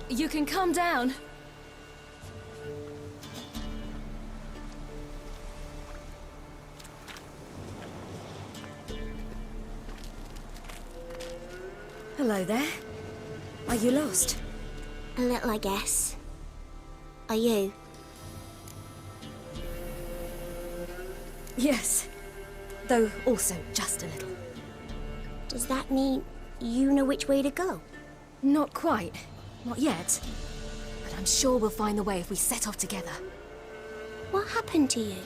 You can calm down. Hello there. Are you lost? A little, I guess. Are you? Yes. Though also just a little. Does that mean you know which way to go? Not quite. Not yet. But I'm sure we'll find the way if we set off together. What happened to you?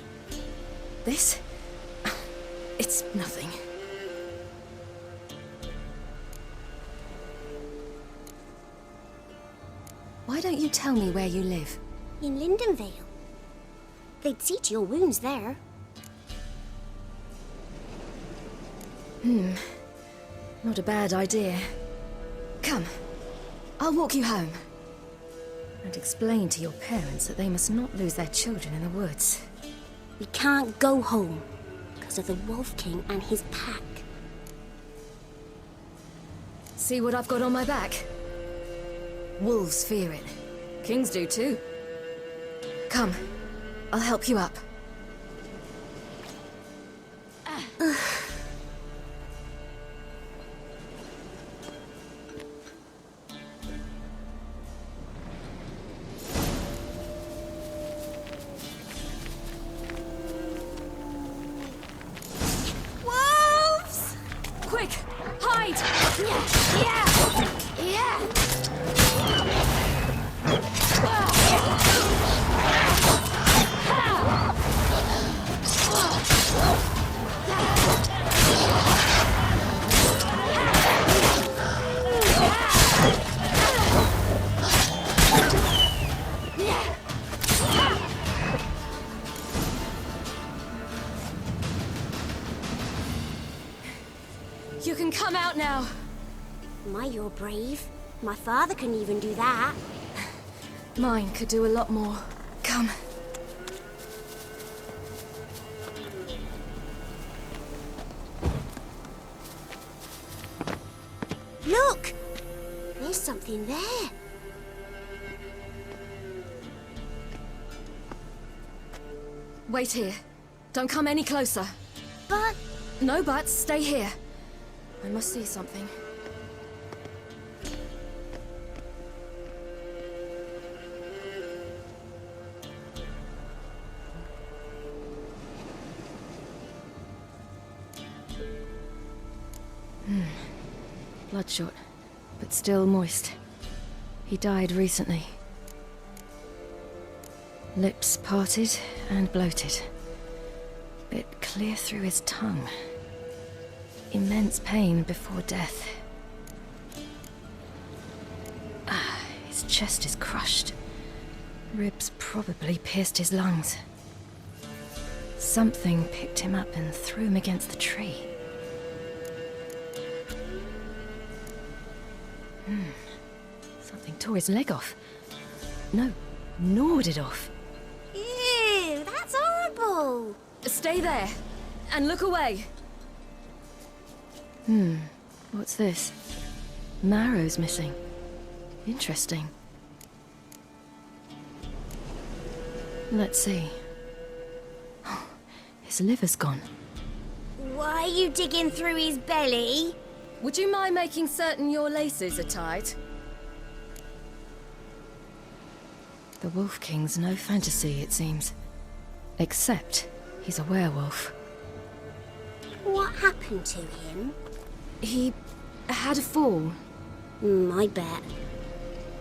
This? It's nothing. Why don't you tell me where you live? In Lindenvale. They'd see to your wounds there. Not a bad idea. Come, I'll walk you home. And explain to your parents that they must not lose their children in the woods. We can't go home because of the Wolf King and his pack. See what I've got on my back? Wolves fear it. Kings do too. Come, I'll help you up. Wolves! Quick, hide! Yeah! You can come out now. My, you're brave. My father couldn't even do that. Mine could do a lot more. Come. Look! There's something there. Wait here. Don't come any closer. But No buts, stay here. I must see something. Bloodshot, but still moist. He died recently. Lips parted and bloated. Bit clear through his tongue. Immense pain before death. His chest is crushed. Ribs probably pierced his lungs. Something picked him up and threw him against the tree. Something tore his leg off. No, gnawed it off. ew, that's horrible. Stay there, and look away. What's this? Marrow's missing. Interesting. Let's see. His liver's gone. Why are you digging through his belly? Would you mind making certain your laces are tied? The Wolf King's no fantasy, it seems. Except he's a werewolf. What happened to him? He had a fall. I bet.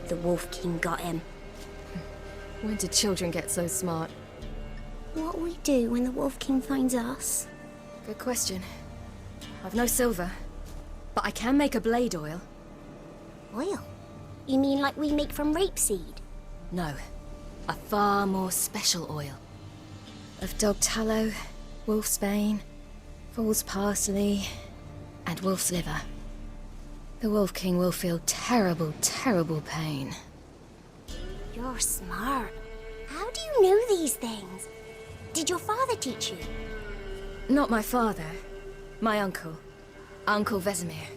The Wolf King got him. When did children get so smart? What we do when the Wolf King finds us? Good question. I've no silver, but I can make a blade oil. Oil? You mean like we make from rapeseed? No, a far more special oil. Of dog tallow, wolf's bane, foal's parsley, and wolf's liver. The Wolf King will feel terrible, terrible pain. You're smart. How do you know these things? Did your father teach you? Not my father, my uncle. Uncle Vesemir.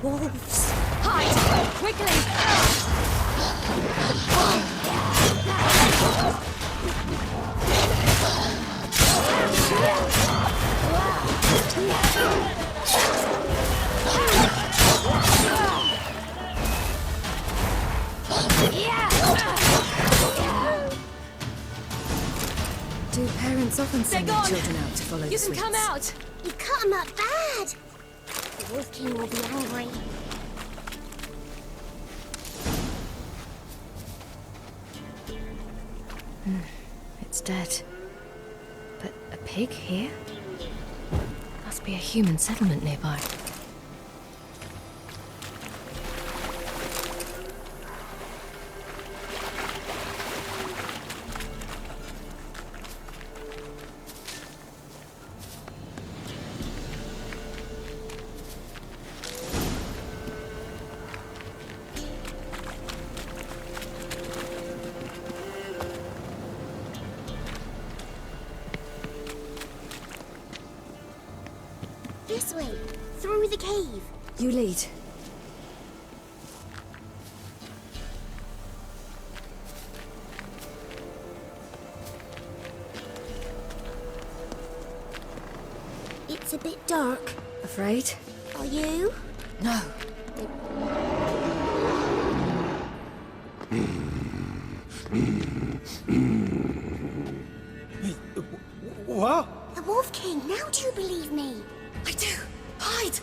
wolves. Hide! Quickly! Do parents often send their children out to follow the sweets? You can come out! You cut him up bad. The Wolf King will be angry. It's dead. But a pig here? Must be a human settlement nearby. This way, through the cave. You lead. It's a bit dark. Afraid? Are you? No. What? The Wolf King, now do you believe me? I do! Hide!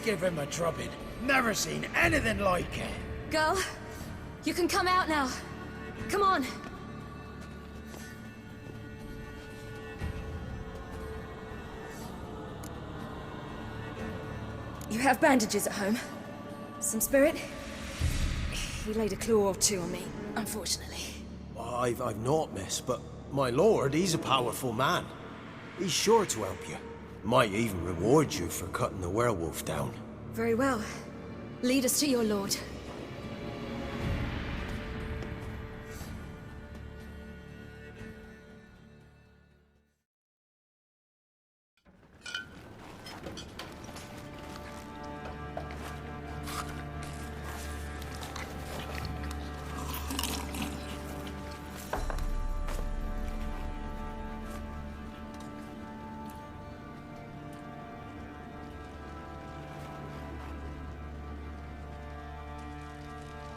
Give him a drubbing. Never seen anything like it. Girl, you can come out now. Come on. You have bandages at home? Some spirit? He laid a claw or two on me, unfortunately. I've not, miss, but my lord, he's a powerful man. He's sure to help you. Might even reward you for cutting the werewolf down. Very well. Lead us to your lord.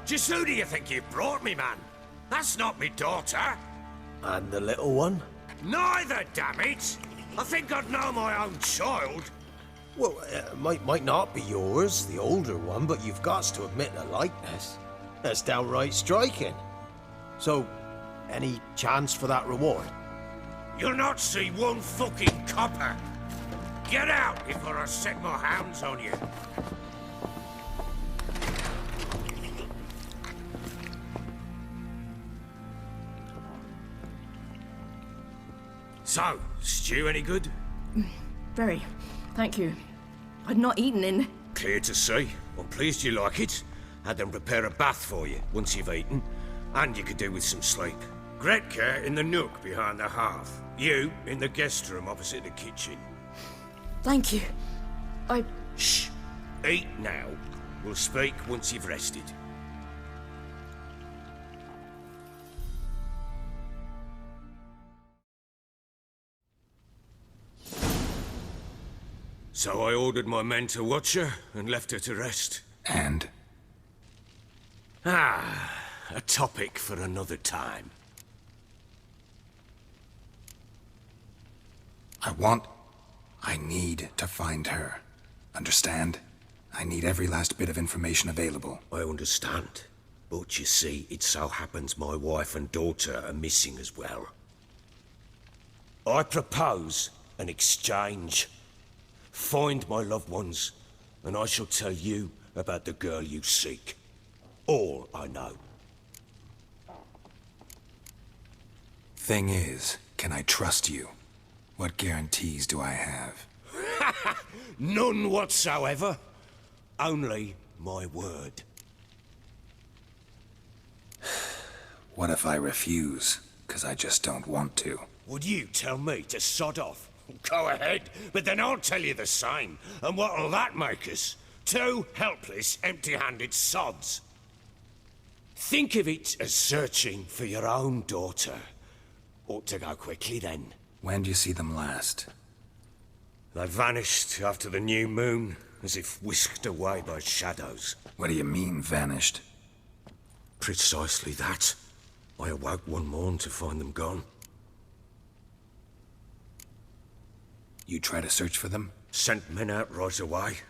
Just who do you think you brought me, man? That's not me daughter. And the little one? Neither, damn it! I think I'd know my own child. Well, might not be yours, the older one, but you've got to admit a likeness. That's downright striking. So, any chance for that reward? You'll not see one fucking copper. Get out before I set my hounds on you. So, stew any good? Very. Thank you. I'd not eaten in... Clear to see. I'm pleased you like it. Had them prepare a bath for you once you've eaten. And you could do with some sleep. Gretka in the nook behind the hearth. You in the guest room opposite the kitchen. Thank you. Shh. Eat now. We'll speak once you've rested. So I ordered my men to watch her and left her to rest. And? A topic for another time. I need to find her. Understand? I need every last bit of information available. I understand. But you see, it so happens my wife and daughter are missing as well. I propose an exchange. Find my loved ones, and I shall tell you about the girl you seek. All I know. Thing is, can I trust you? What guarantees do I have? None whatsoever. Only my word. What if I refuse? 'Cause I just don't want to. Would you tell me to sod off? Go ahead, but then I'll tell you the same. And what'll that make us? Two helpless, empty-handed sods. Think of it as searching for your own daughter. Ought to go quickly then. When do you see them last? They vanished after the new moon, as if whisked away by shadows. What do you mean, vanished? Precisely that. I awoke one morn to find them gone. You try to search for them? Sent men out right away,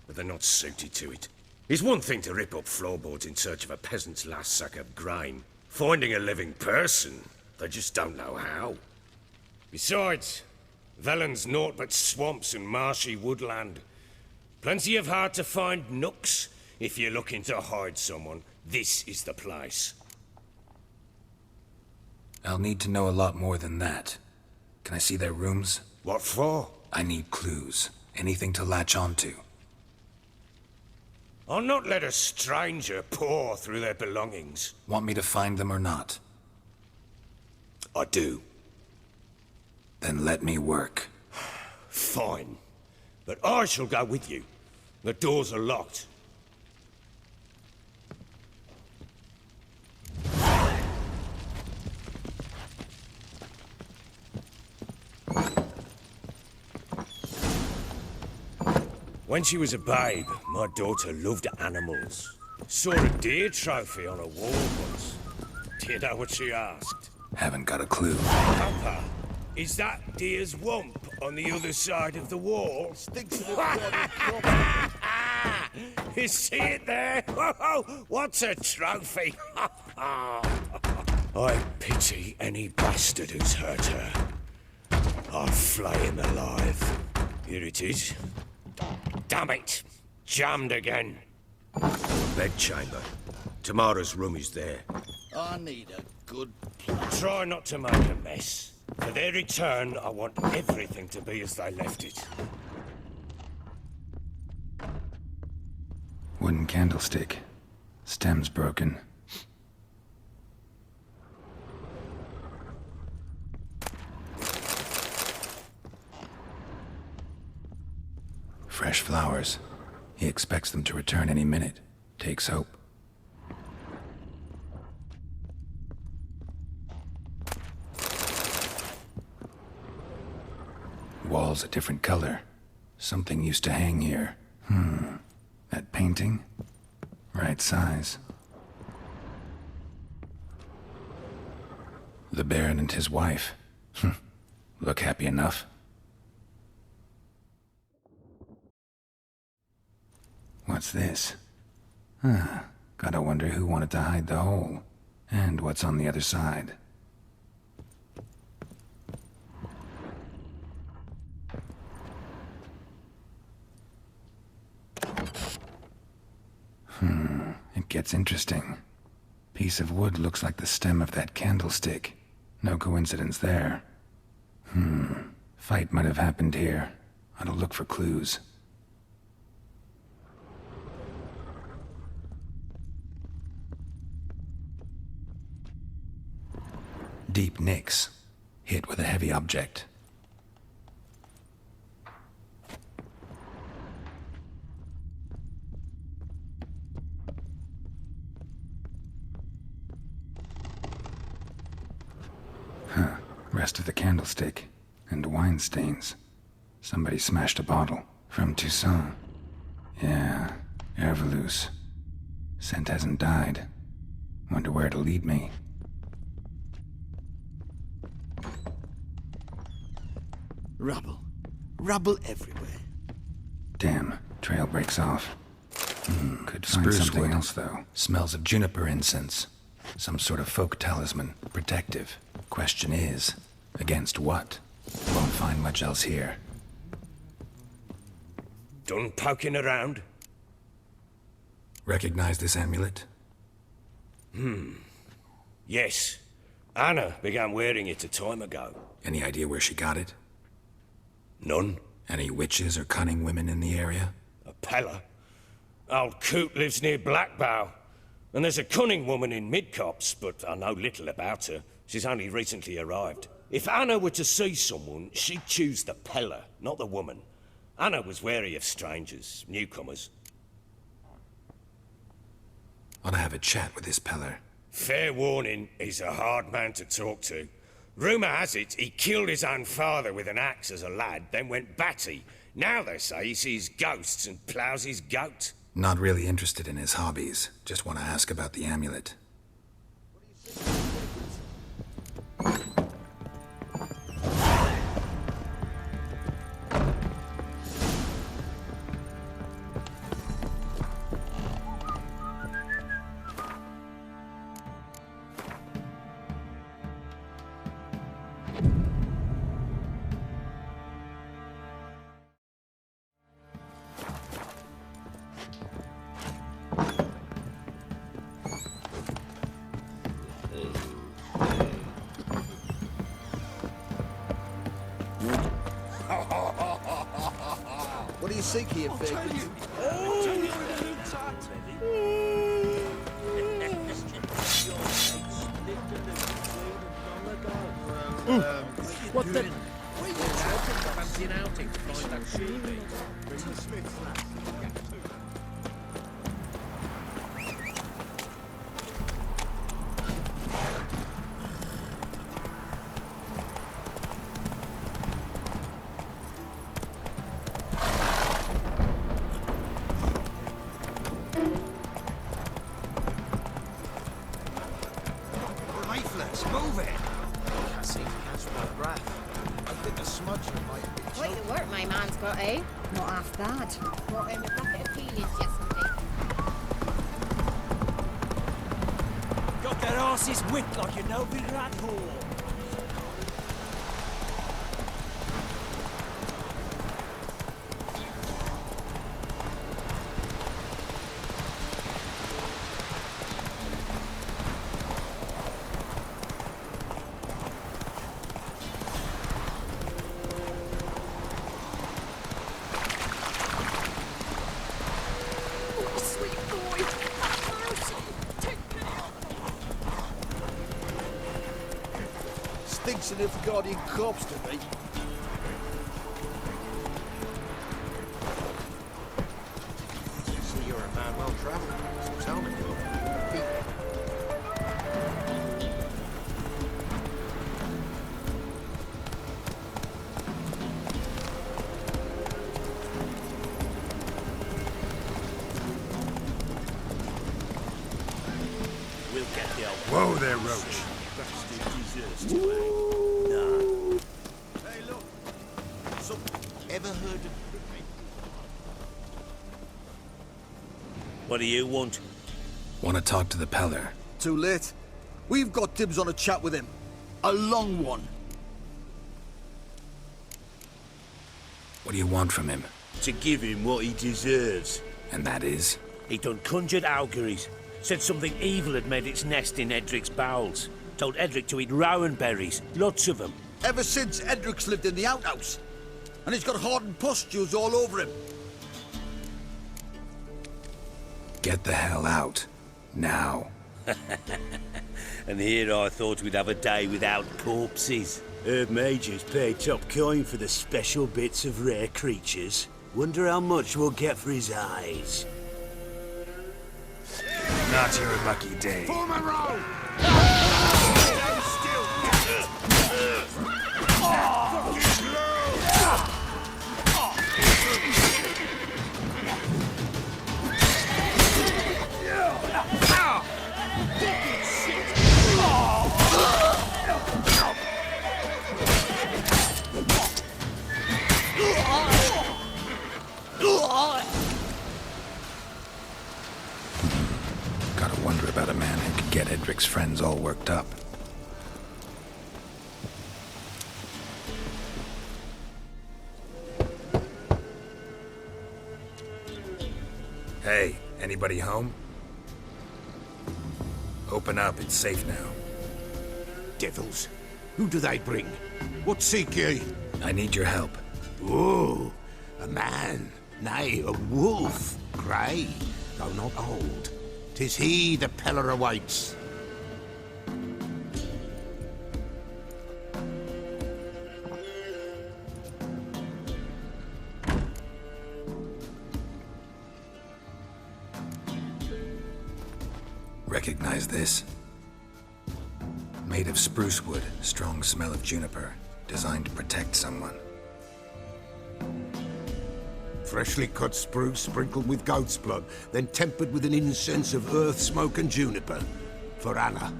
but they're not suited to it. It's one thing to rip up floorboards in search of a peasant's last sack of grain. Finding a living person, they just don't know how. Besides, Velen's naught but swamps and marshy woodland. Plenty of hard-to-find nooks. If you're looking to hide someone, this is the place. I'll need to know a lot more than that. Can I see their rooms? What for? I need clues. Anything to latch onto. I'll not let a stranger pore through their belongings. Want me to find them or not? I do. Then let me work. Fine. But I shall go with you. The doors are locked. When she was a babe, my daughter loved animals. Saw a deer trophy on a wall once. Do you know what she asked? Haven't got a clue. Papa, is that deer's wump on the other side of the wall? Stick to the bloody You see it there? What's a trophy? I pity any bastard who's hurt her. I'll flay him alive. Here it is. Damn it! Jammed again. Bedchamber. Tamara's room is there. I need a good... Try not to make a mess. For their return, I want everything to be as they left it. Wooden candlestick. Stem's broken. Fresh flowers. He expects them to return any minute. Takes hope. Wall's a different color. Something used to hang here. That painting? Right size. The Baron and his wife. Look happy enough. What's this? Gotta wonder who wanted to hide the hole. And what's on the other side. It gets interesting. Piece of wood looks like the stem of that candlestick. No coincidence there. Fight might have happened here. Ought to look for clues. Deep nicks. Hit with a heavy object. Rest of the candlestick. And wine stains. Somebody smashed a bottle. From Toussaint. Yeah, Herveloos. Scent hasn't died. Wonder where it'll lead me. Rubble. Rubble everywhere. Damn, trail breaks off. Could find something else, though. Smells of juniper incense. Some sort of folk talisman. Protective. Question is, Against what? Won't find much else here. Done poking around? Recognize this amulet? Yes. Anna began wearing it a time ago. Any idea where she got it? None. Any witches or cunning women in the area? A Pella. Old Coot lives near Blackbow. And there's a cunning woman in Midcopse, but I know little about her. She's only recently arrived. If Anna were to see someone, she'd choose the Pella, not the woman. Anna was wary of strangers, newcomers. Ought to have a chat with this Peller. Fair warning, he's a hard man to talk to. Rumour has it he killed his own father with an axe as a lad, then went batty. Now they say he sees ghosts and ploughs his goat. Not really interested in his hobbies. Just want to ask about the amulet. What do you seek here, Fig? What the? Lifeless, move it! I seem to catch my breath. I think a smudger might be Quite the work my man's got, eh? Not half bad. Brought him a bucket of peelings yesterday. Got their asses whipped like you know big rat hole. Stinks enough guardian corpse to me. See, you're a man well travelled, so tell me. We'll get the old Whoa there, Roach. bastard deserves to hang. Hey, look. So, ever heard of... What do you want? Want to talk to the Peller. Too late. We've got dibs on a chat with him. A long one. What do you want from him? To give him what he deserves. And that is? He done conjured auguries. Said something evil had made its nest in Edric's bowels. Told Edric to eat rowan berries. Lots of them. Ever since Edric's lived in the outhouse. And he's got hardened pustules all over him. Get the hell out. Now. And here I thought we'd have a day without corpses. Herb Majors pay top coin for the special bits of rare creatures. Wonder how much we'll get for his eyes. Not your lucky day. Gotta wonder about a man who could get Edric's friends all worked up. Anybody home? Open up, it's safe now. Devils. Who do they bring? What seek ye? I need your help. Oh, a man. Nay, a wolf. Grey, though not old. 'Tis he the Peller awaits. Recognize this? Made of spruce wood, strong smell of juniper, designed to protect someone. Freshly cut spruce sprinkled with goat's blood, then tempered with an incense of earth, smoke and juniper. For Anna,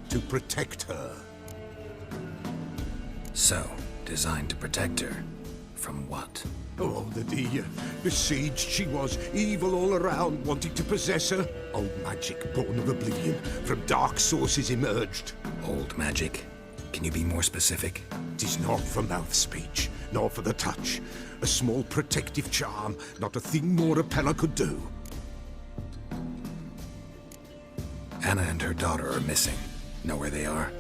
to protect her. So, designed to protect her. From what? Oh, the dear. Besieged she was, evil all around, wanting to possess her. Old magic, born of oblivion, from dark sources emerged. Old magic? Can you be more specific? 'Tis not for mouth speech, nor for the touch. A small protective charm, not a thing more a Peller could do. Anna and her daughter are missing. Know where they are?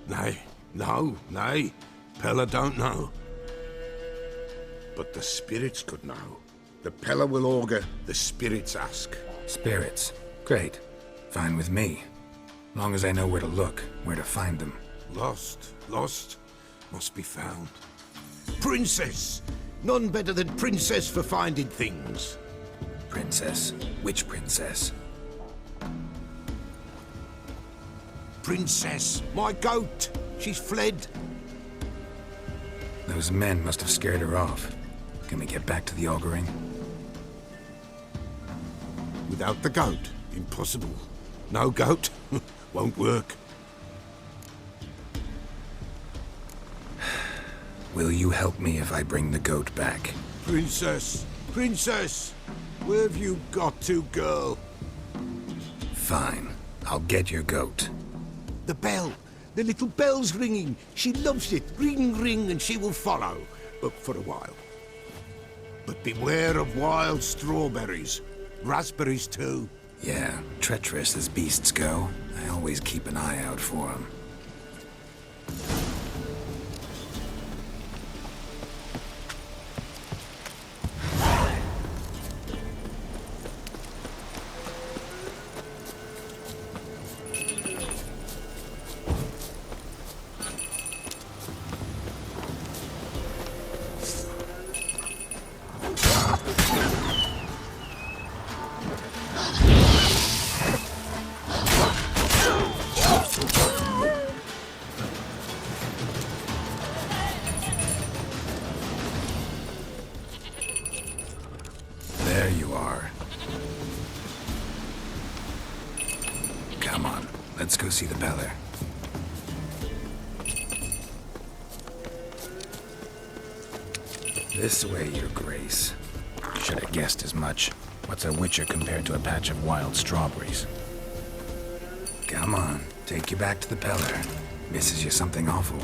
Nay, nay. Peller don't know. But the spirits could know. The Peller will augur, the spirits ask. Spirits. Great. Fine with me. Long as I know where to look, where to find them. Lost, must be found. Princess! None better than Princess for finding things. Princess? Which princess? Princess, my goat! She's fled. Those men must have scared her off. Can we get back to the auguring? Without the goat, impossible. No goat, won't work. Will you help me if I bring the goat back? Princess, where have you got to, girl? Fine. I'll get your goat. The bell. The little bell's ringing. She loves it. Ring, ring, and she will follow. For a while. But beware of wild strawberries. Raspberries, too. Yeah, treacherous as beasts go. I always keep an eye out for them. There you are. Come on, let's go see the Peller. This way, Your Grace. Should have guessed as much. What's a witcher compared to a patch of wild strawberries? Come on, take you back to the Peller. Misses you something awful.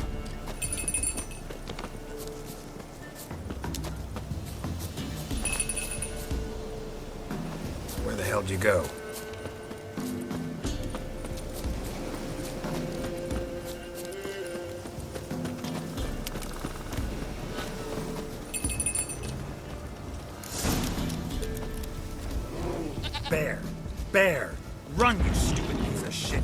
Where the hell'd you go? Bear! Run, you stupid piece of shit!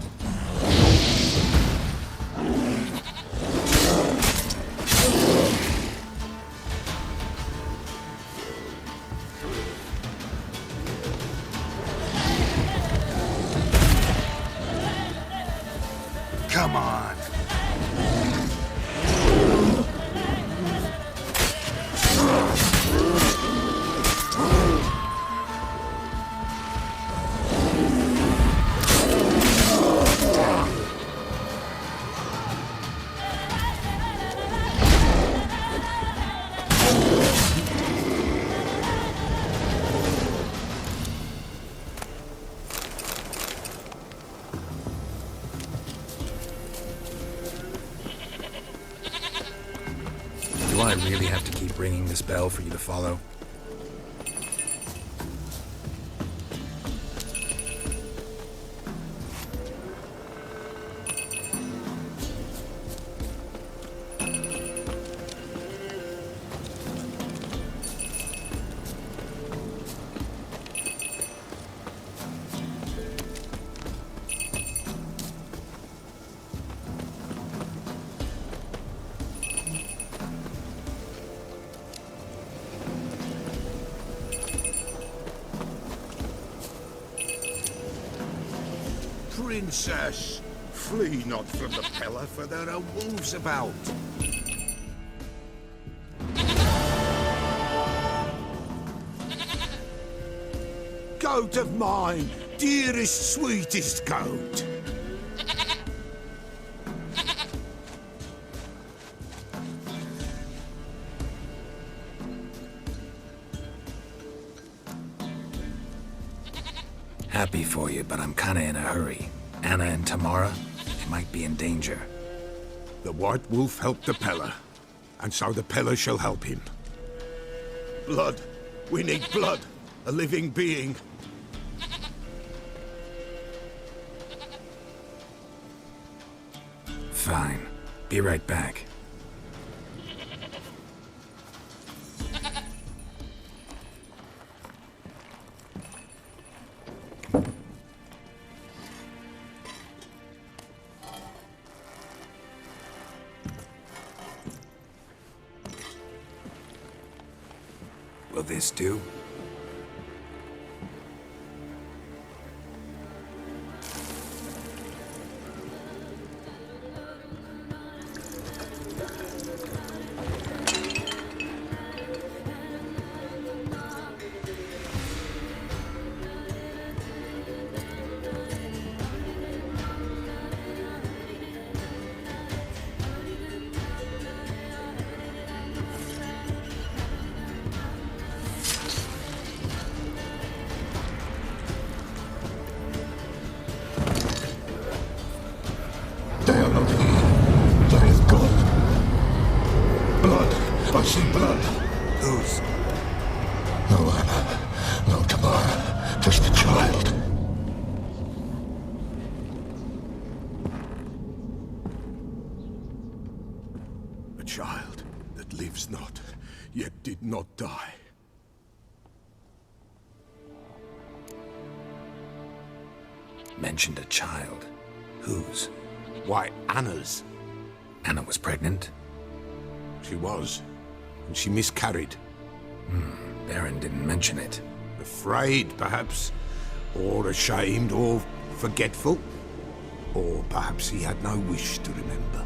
Come on! Do I really have to keep ringing this bell for you to follow? princess. Flee not from the pillar, for there are wolves about. Goat of mine, dearest, sweetest goat. Happy for you, but I'm kinda in a hurry. Anna and Tamara, they might be in danger. The White Wolf helped the Peller, and so the Peller shall help him. Blood. We need blood. A living being. Fine. Be right back. Will this do? I see blood. Whose? No Anna, no Tamara, just the child. A child that lives not, yet did not die. Mentioned a child. Whose? Why, Anna's. Anna was pregnant? She was, and she miscarried. Baron didn't mention it. Afraid, perhaps, or ashamed, or forgetful. Or perhaps he had no wish to remember.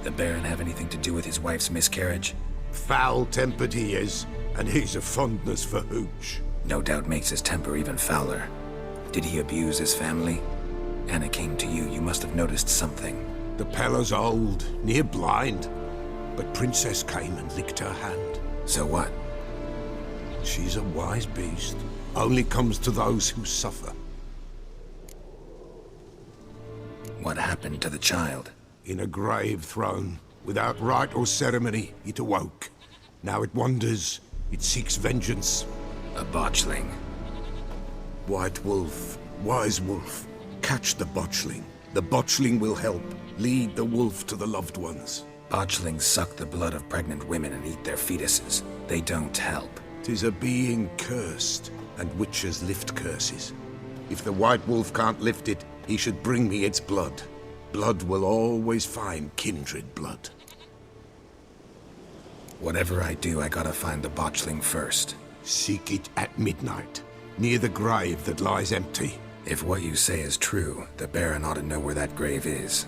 The Baron have anything to do with his wife's miscarriage? Foul-tempered he is, and he's a fondness for hooch. No doubt makes his temper even fouler. Did he abuse his family? Anna came to you. You must have noticed something. The Peller's old, near blind, but Princess came and licked her hand. So what? She's a wise beast. Only comes to those who suffer. What happened to the child? In a grave thrown, without rite or ceremony, it awoke. Now it wanders, it seeks vengeance. A botchling. White Wolf, wise wolf, catch the botchling. The botchling will help. Lead the wolf to the loved ones. Botchlings suck the blood of pregnant women and eat their fetuses. They don't help. 'Tis a being cursed, and witches lift curses. If the White Wolf can't lift it, he should bring me its blood. Blood will always find kindred blood. Whatever I do, I gotta find the botchling first. Seek it at midnight, near the grave that lies empty. If what you say is true, the Baron ought to know where that grave is.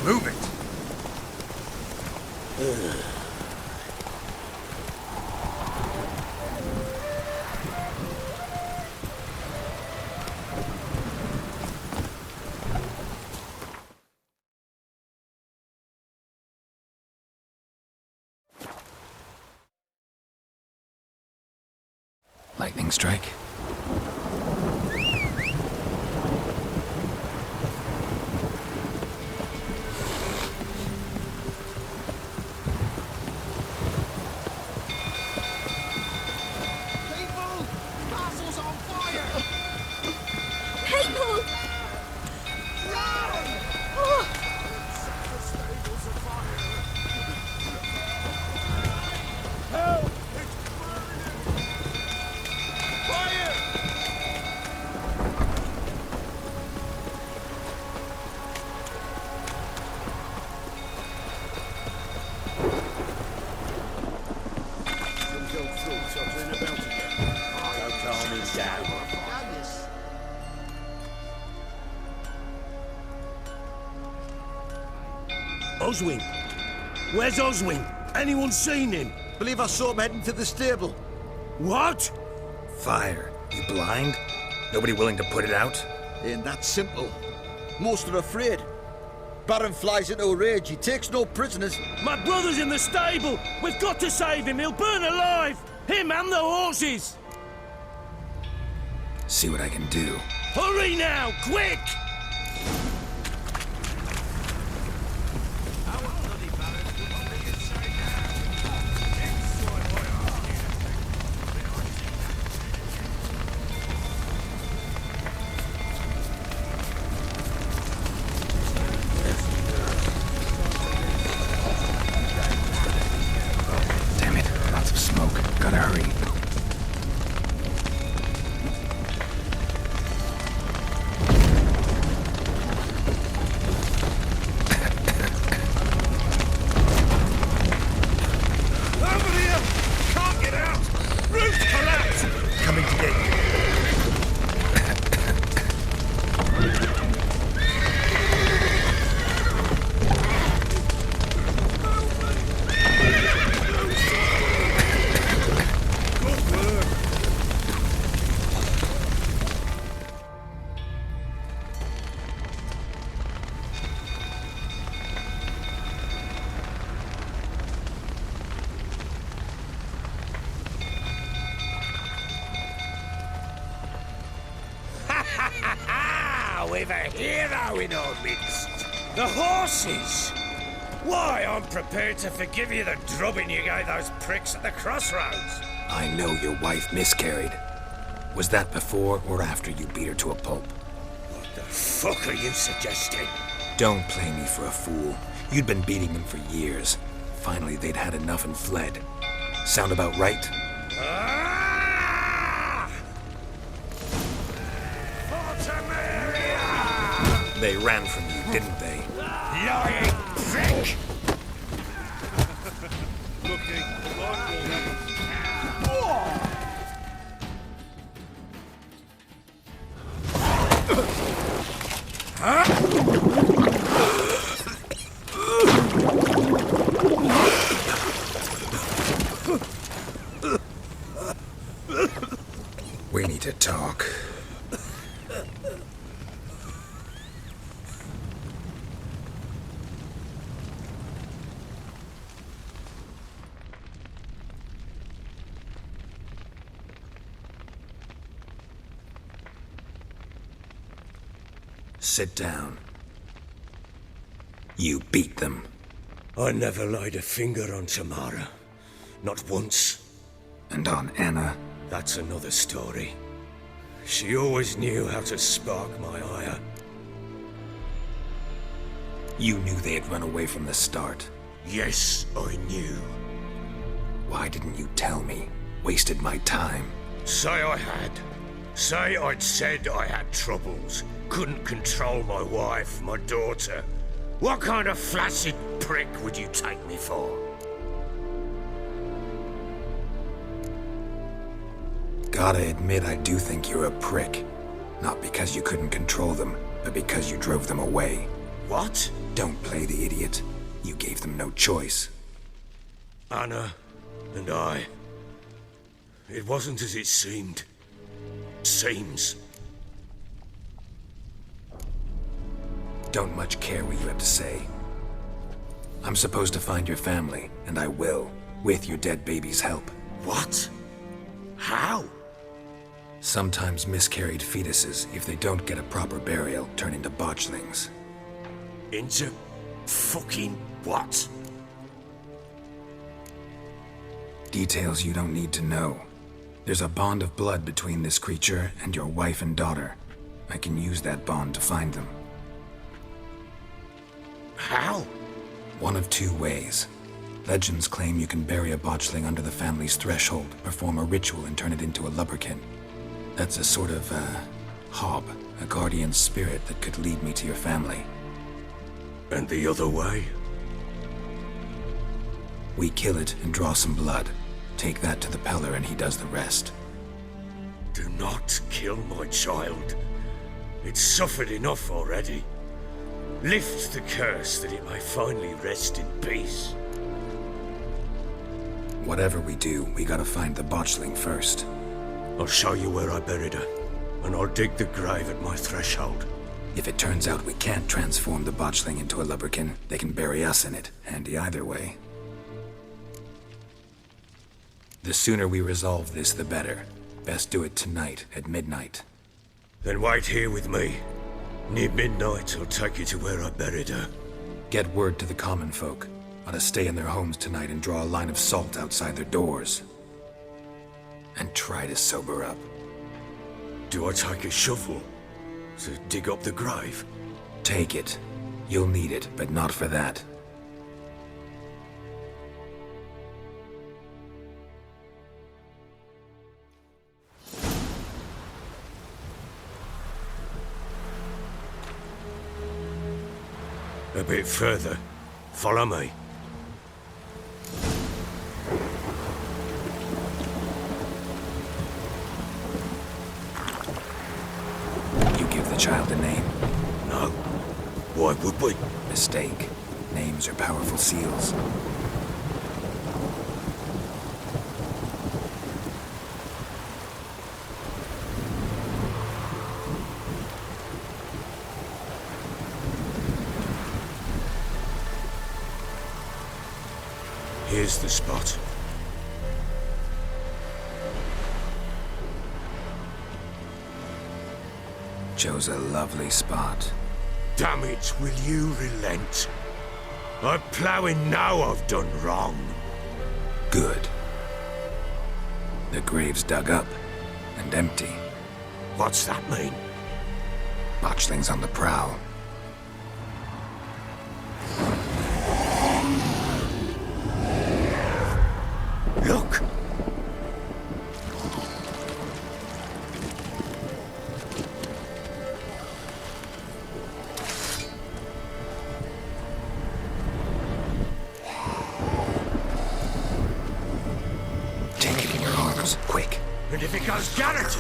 Move it! Lightning strike? People! Help! petrol tottering about again. Don't calm him down. Oswin! Where's Oswin? Anyone seen him? Believe I saw him heading to the stable. What? Fire. You blind? Nobody willing to put it out? Ain't that simple. Most are afraid. Baron flies into a rage. He takes no prisoners. My brother's in the stable! We've got to save him! He'll burn alive! Him and the horses! See what I can do. Hurry now! Quick! Damn it, lots of smoke. Gotta hurry. Over here! Can't get out! Roof collapsed! Coming to get you. We've a hero in our midst. The horses! Why, I'm prepared to forgive you the drubbing you gave those pricks at the crossroads. I know your wife miscarried. Was that before or after you beat her to a pulp? What the fuck are you suggesting? Don't play me for a fool. You'd been beating them for years. Finally, they'd had enough and fled. Sound about right? Ah! Fortamaria! They ran from you, didn't they? Lying prick! Looking We need to talk. Sit down. You beat them. I never laid a finger on Tamara. Not once. And on Anna. That's another story. She always knew how to spark my ire. You knew they had run away from the start. Yes, I knew. Why didn't you tell me? Wasted my time. Say I had. Say I'd said I had troubles. Couldn't control my wife, my daughter. What kind of flaccid prick would you take me for? Gotta admit, I do think you're a prick. Not because you couldn't control them, but because you drove them away. What? Don't play the idiot. You gave them no choice. Anna and I. It wasn't as it seemed. Seems. Don't much care what you have to say. I'm supposed to find your family, and I will, with your dead baby's help. What? How? Sometimes miscarried fetuses, if they don't get a proper burial, turn into botchlings. Into fucking what? Details you don't need to know. There's a bond of blood between this creature and your wife and daughter. I can use that bond to find them. How? One of two ways. Legends claim you can bury a botchling under the family's threshold, perform a ritual, and turn it into a lubberkin. That's a sort of, hob, a guardian spirit that could lead me to your family. And the other way? We kill it and draw some blood. Take that to the Peller and he does the rest. Do not kill my child. It's suffered enough already. Lift the curse that it may finally rest in peace. Whatever we do, we gotta find the botchling first. I'll show you where I buried her, and I'll dig the grave at my threshold. If it turns out we can't transform the botchling into a lubberkin, they can bury us in it. Handy either way. The sooner we resolve this, the better. Best do it tonight, at midnight. Then wait here with me. Near midnight, I'll take you to where I buried her. Get word to the common folk. Ought to stay in their homes tonight and draw a line of salt outside their doors. And try to sober up. Do I take a shovel to dig up the grave? Take it. You'll need it, but not for that. A bit further. Follow me. You give the child a name? No. Why would we? Mistake. Names are powerful seals. Here's the spot. Chose a lovely spot. Damn it, will you relent? I'm ploughing now I've done wrong. Good. The grave's dug up and empty. What's that mean? Botchling's on the prowl. Look! Take it in your arms, quick. And if it goes guarantee,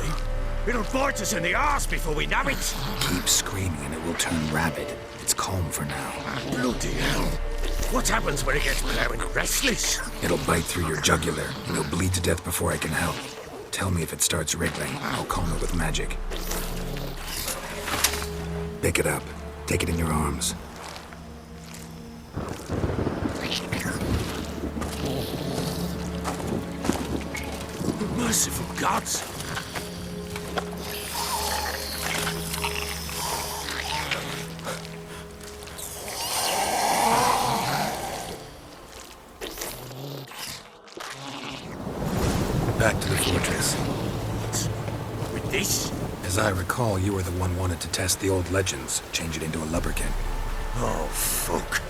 it'll bite us in the arse before we know it. Keep screaming and it will turn rabid. It's calm for now. Bloody hell. What happens when it gets ploughing restless? It'll bite through your jugular, and you'll bleed to death before I can help. Tell me if it starts wriggling. I'll calm it with magic. Pick it up. Take it in your arms. Merciful gods! Back to the fortress. With this? As I recall, you were the one wanted to test the old legends, change it into a lubberkin. Oh, fuck.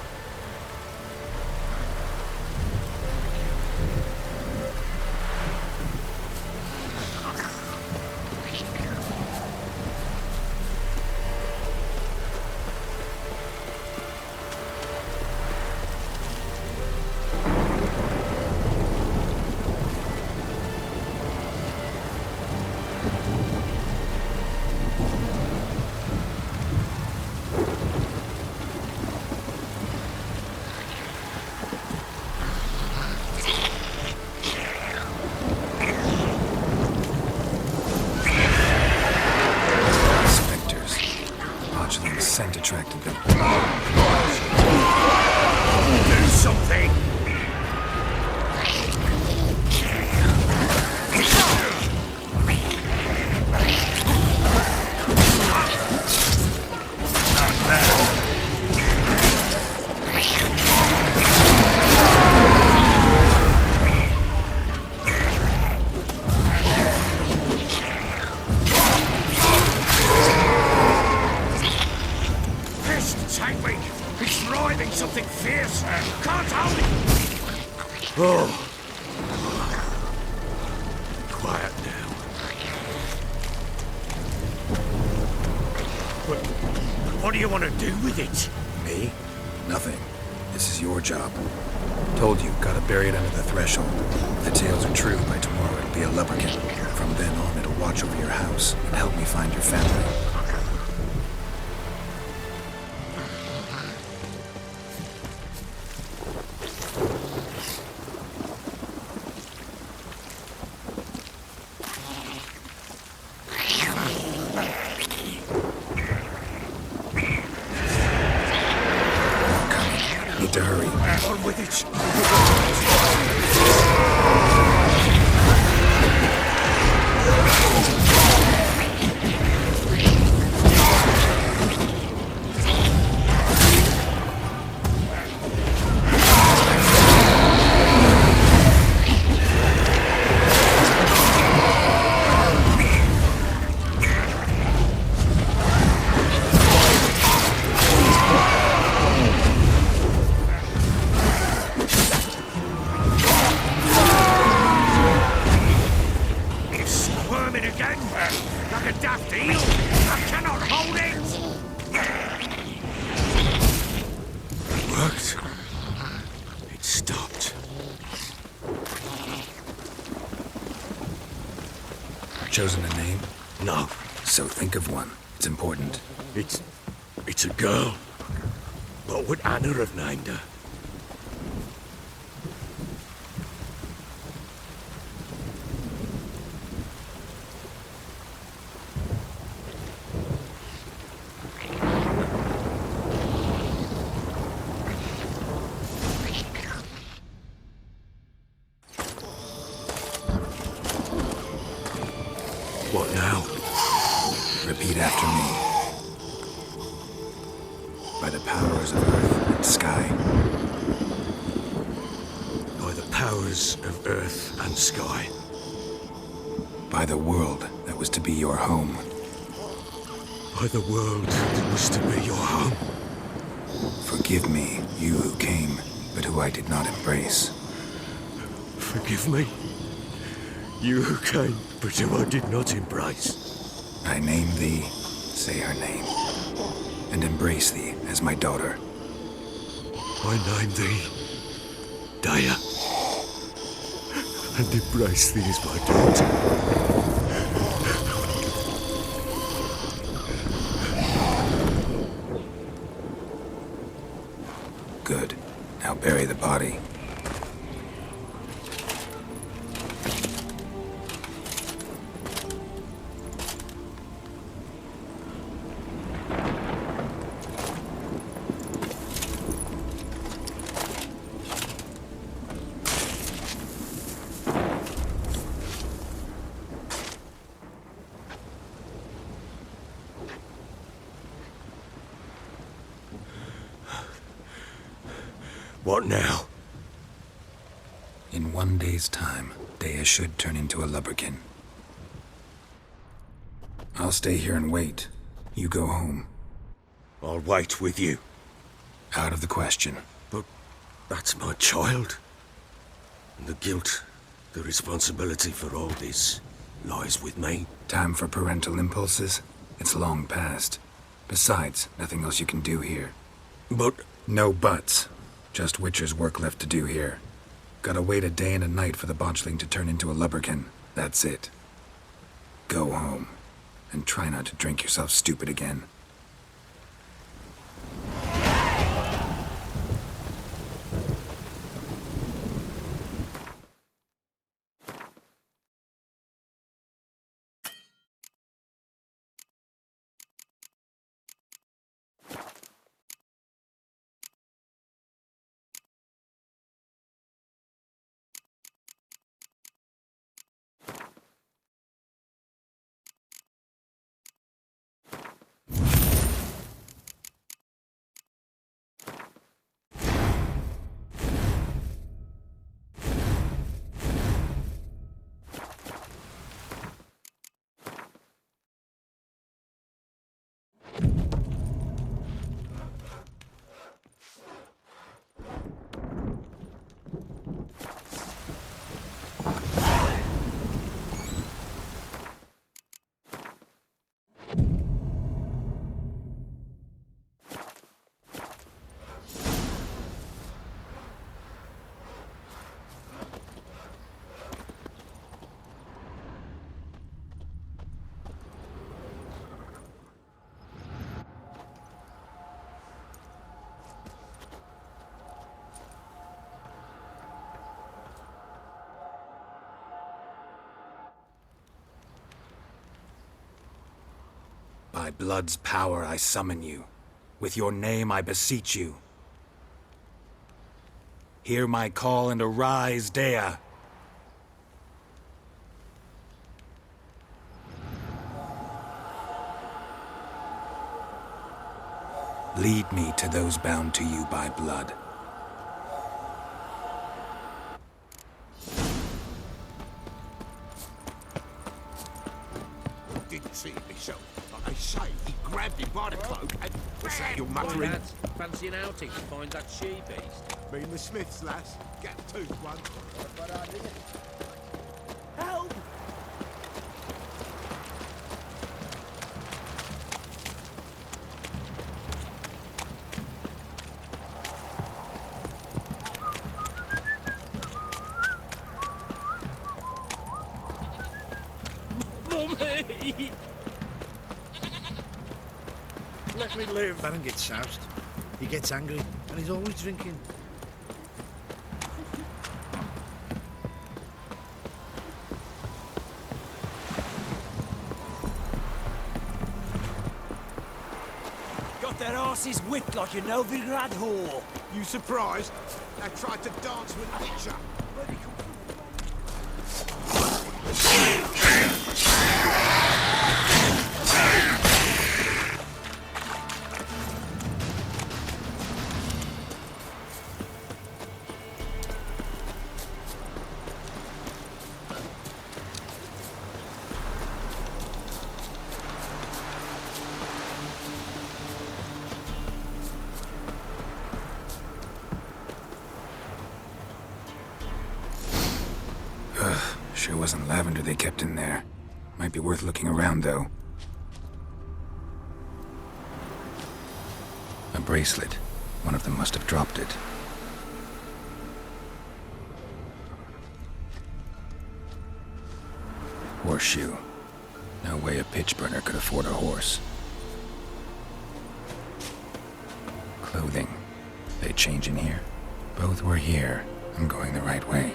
Scent attracted them. Do something! It's writhing something fierce. Can't hold it. Oh. Quiet now. But what do you want to do with it? Me? Nothing. This is your job. Told you, gotta bury it under the threshold. If the tales are true, by tomorrow it'll be a lubberkin. From then on, it'll watch over your house and help me find your family. Need to hurry. On with it! Squirming again, like a daft eel. I cannot hold it. It worked. It stopped. Chosen a name? No, So think of one. It's important. it's a girl. What would Anna have named her? What now? Repeat after me. By the powers of earth and sky. By the powers of earth and sky. By the world that was to be your home. By the world that was to be your home. Forgive me, you who came, but who I did not embrace. Forgive me. You who came, but who I did not embrace. I name thee, say her name, and embrace thee as my daughter. I name thee Daya, and embrace thee as my daughter. Good. Now bury the body. What now? In 1 day's time, Daya should turn into a lubberkin. I'll stay here and wait. You go home. I'll wait with you. Out of the question. But that's my child. And the guilt, the responsibility for all this lies with me. Time for parental impulses? It's long past. Besides, nothing else you can do here. But No buts. Just Witcher's work left to do here. Gotta wait a day and a night for the botchling to turn into a lubberkin. That's it. Go home. And try not to drink yourself stupid again. By blood's power I summon you. With your name I beseech you. Hear my call and arise, Dea. Lead me to those bound to you by blood. Didn't see it myself. Like they say, he grabbed him by the cloak and... What's that you're muttering? Lads, fancy an outing to find that she-beast? Mean the Smiths, lass. Get a tooth one. Help! Mummy! Let me live. Baron gets soused. He gets angry, and he's always drinking. Got their asses whipped like a Novigrad whore. You surprised? They tried to dance with nature. Sure wasn't lavender they kept in there. Might be worth looking around, though. A bracelet. One of them must have dropped it. Horseshoe. No way a pitch burner could afford a horse. Clothing. They change in here? Both were here. I'm going the right way.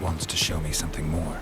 Wants to show me something more.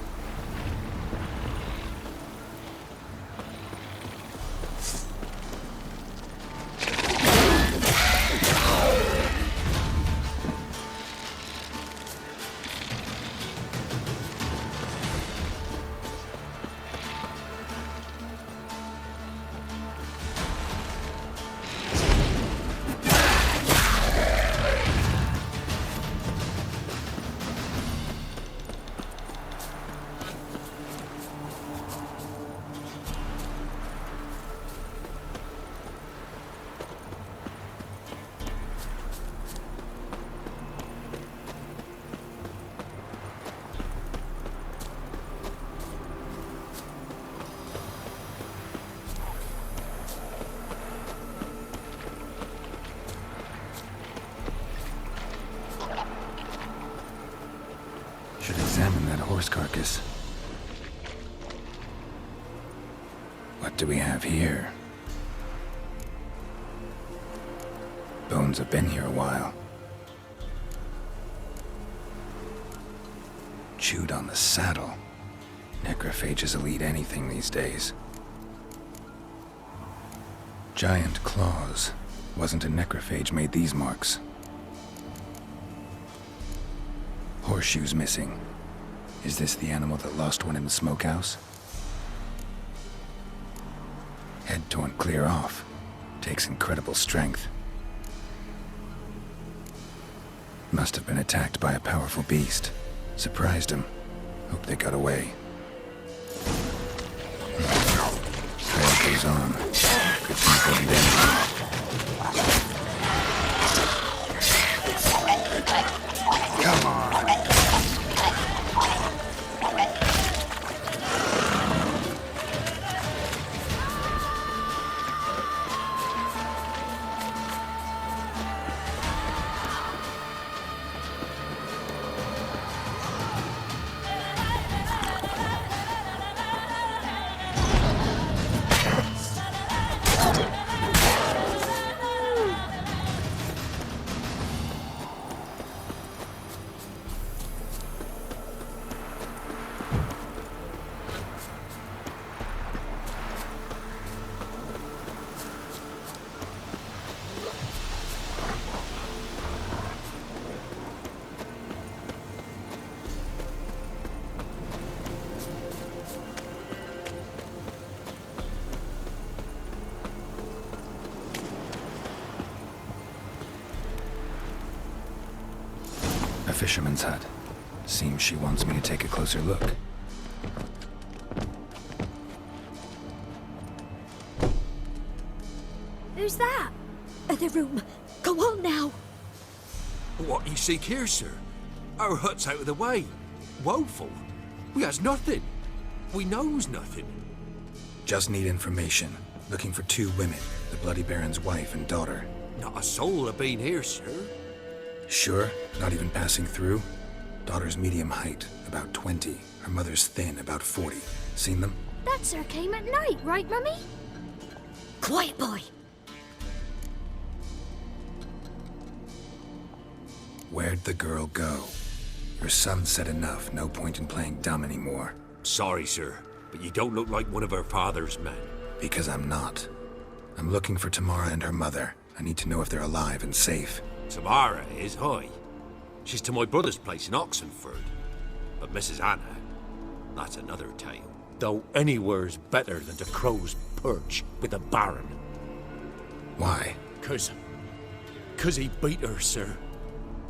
Should examine that horse carcass. What do we have here? Bones have been here a while. Chewed on the saddle. Necrophages will eat anything these days. Giant claws. Wasn't a necrophage made these marks. Horseshoes missing. Is this the animal that lost one in the smokehouse? Head torn clear off. Takes incredible strength. Must have been attacked by a powerful beast. Surprised him. Hope they got away. Trail goes on. Could be important anything. Come on. fisherman's hut. Seems she wants me to take a closer look. Who's that? The room. Go on now. What you seek here, sir? Our hut's out of the way. Woeful. We has nothing. We knows nothing. Just need information. Looking for 2 women, the Bloody Baron's wife and daughter. Not a soul have been here, sir. Sure? Not even passing through? Daughter's medium height, about 20. Her mother's thin, about 40. Seen them? That sir came at night, right, Mummy? Quiet, boy. Where'd the girl go? Your son said enough, no point in playing dumb anymore. Sorry, sir, but you don't look like one of our father's men. Because I'm not. I'm looking for Tamara and her mother. I need to know if they're alive and safe. Tamara is high. She's to my brother's place in Oxenford. But Mrs. Anna, that's another tale. Though anywhere's better than to Crow's Perch with the Baron. Why? Cause he beat her, sir.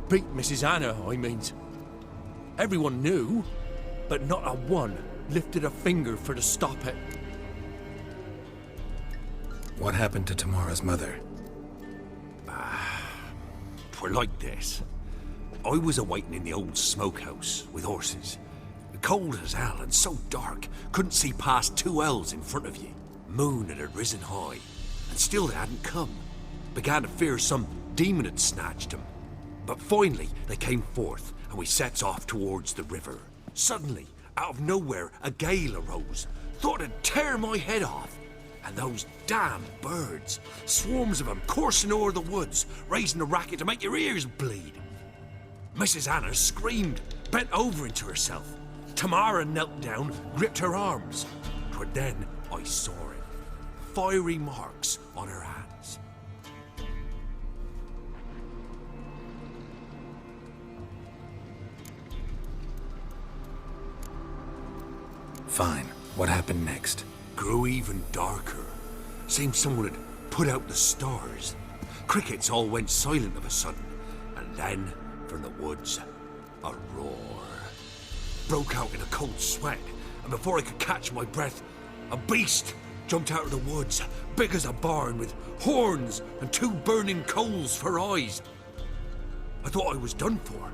Beat Mrs. Anna, I mean. Everyone knew, but not a one lifted a finger for to stop it. What happened to Tamara's mother? Twere like this. I was awaiting in the old smokehouse with horses. Cold as hell and so dark, couldn't see past 2 ells in front of you. Moon had risen high, and still they hadn't come. Began to fear some demon had snatched them. But finally, they came forth, and we sets off towards the river. Suddenly, out of nowhere, a gale arose. Thought it'd tear my head off. And those damn birds, swarms of them coursing o'er the woods, raising a racket to make your ears bleed. Mrs. Anna screamed, bent over into herself. Tamara knelt down, gripped her arms. 'Twere then I saw it. Fiery marks on her hands. Fine. What happened next? Grew even darker. Seemed someone had put out the stars. Crickets all went silent of a sudden. And then, from the woods, a roar. Broke out in a cold sweat, and before I could catch my breath, a beast jumped out of the woods, big as a barn, with horns and 2 burning coals for eyes. I thought I was done for.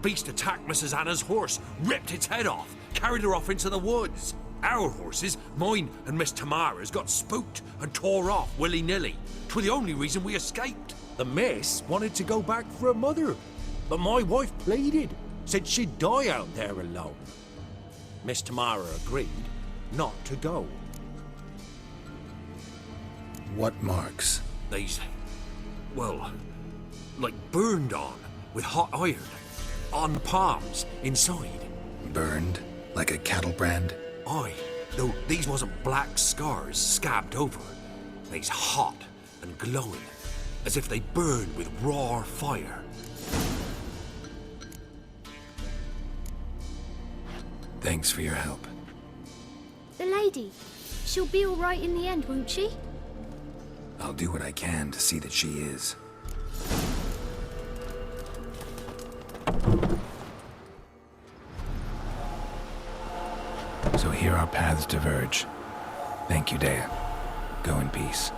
Beast attacked Mrs. Anna's horse, ripped its head off, carried her off into the woods. Our horses, mine and Miss Tamara's, got spooked and tore off willy-nilly. 'Twere the only reason we escaped. The miss wanted to go back for her mother, but my wife pleaded, said she'd die out there alone. Miss Tamara agreed not to go. What marks? These, well, like burned on with hot iron. On palms, inside. Burned? Like a cattle brand? Aye, though these wasn't black scars scabbed over. They's hot and glowing, as if they burned with raw fire. Thanks for your help. The lady, she'll be all right in the end, won't she? I'll do what I can to see that she is. So here our paths diverge. Thank you, Dea. Go in peace.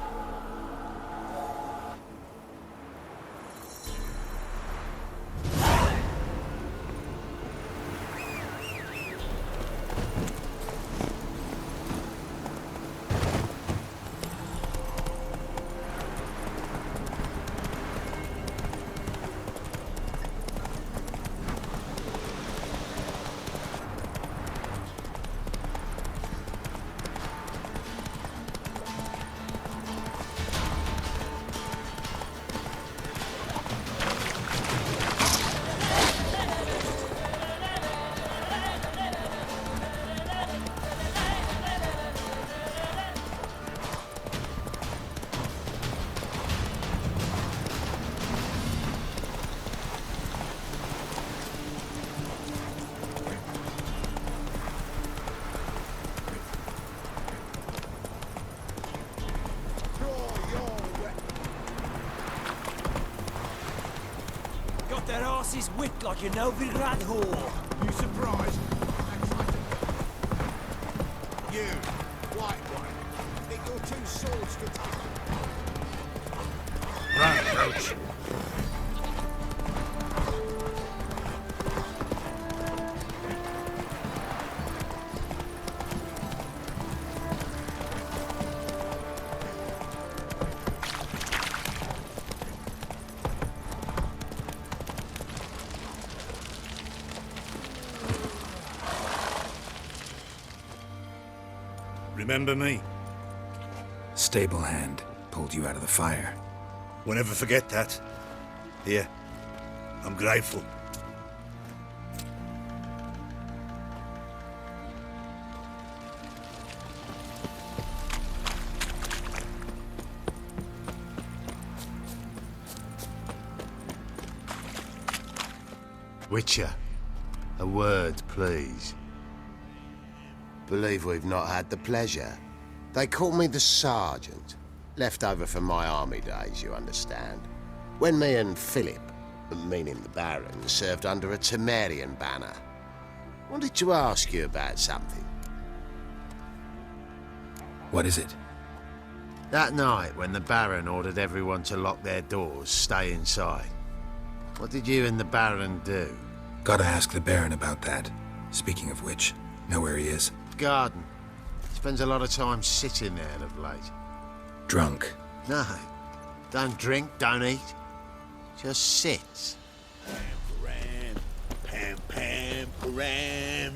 their asses whipped like an Elvin rat whore. You surprised? You, white one, think your two swords could take Right, coach. Remember me? Stable hand pulled you out of the fire. We'll never forget that. Here, I'm grateful. Witcher, a word, please. Believe we've not had the pleasure. They call me the Sergeant. Left over from my army days, you understand. When me and Philip, meaning the Baron, served under a Temerian banner. Wanted to ask you about something. What is it? That night when the Baron ordered everyone to lock their doors, stay inside. What did you and the Baron do? Gotta ask the Baron about that. Speaking of which, know where he is? Garden. Spends a lot of time sitting there of late. Drunk. No. Don't drink, don't eat. Just sits. Pam, pam, pam, pam.